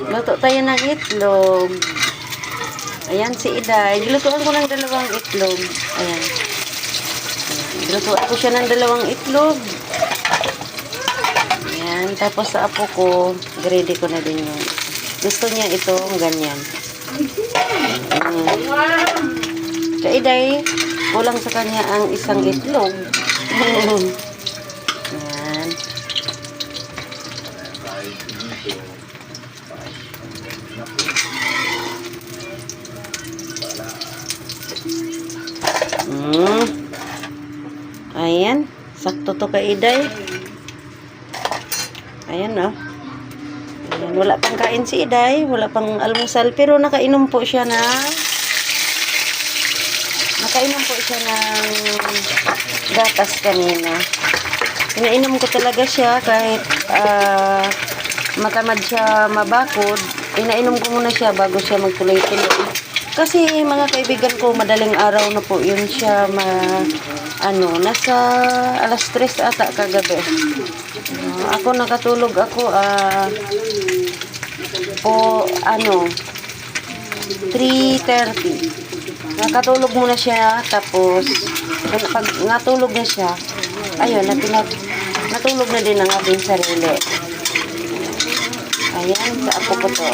Luto tayo ng itlog. Ayan si Iday. Dilutuan ko ng dalawang itlog. Ayan. Dilutuan ko siya ng dalawang itlog. Ayan. Tapos sa apo ko, ready ko na din yun. Gusto niya itong ganyan. Kaya Iday, kulang sa kanya ang isang itlog. Ayan. Ayan, sakto to kay Iday. Ayan oh. Ayan, wala pang kain si Iday, wala pang almusal, pero nakainom po siya ng gatas kanina. Pinainom ko talaga siya kahit matamad siya mabakod. Pinainom ko muna siya bago siya magtuloy-tuloy. Kasi mga kaibigan ko, madaling araw na po yun siya nasa alas 3 ata kagabi. Ako nakatulog ako 3:30. Nakatulog muna siya, tapos pag natulog na siya, ayun, natulog na din ang ating sarili. Ayan, sa apo ko to.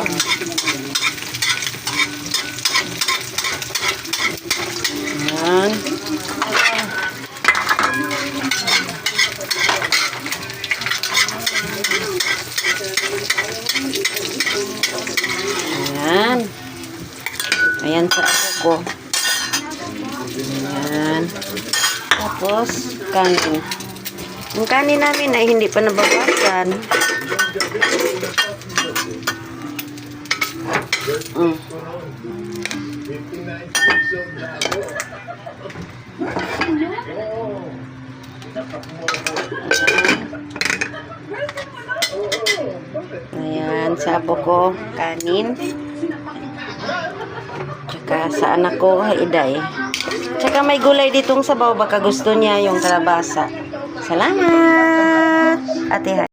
Ayan. Ayan. Ayan sa apo ko. Ayan. Tapos, kanin. Yung kanin namin ay hindi pa nabawasan. Ayan, sa apo ko, kanin. Tsaka sa anak ko, Iday. Tsaka may gulay ditong sabaw, baka gusto niya yung kalabasa. Salamat! Ate.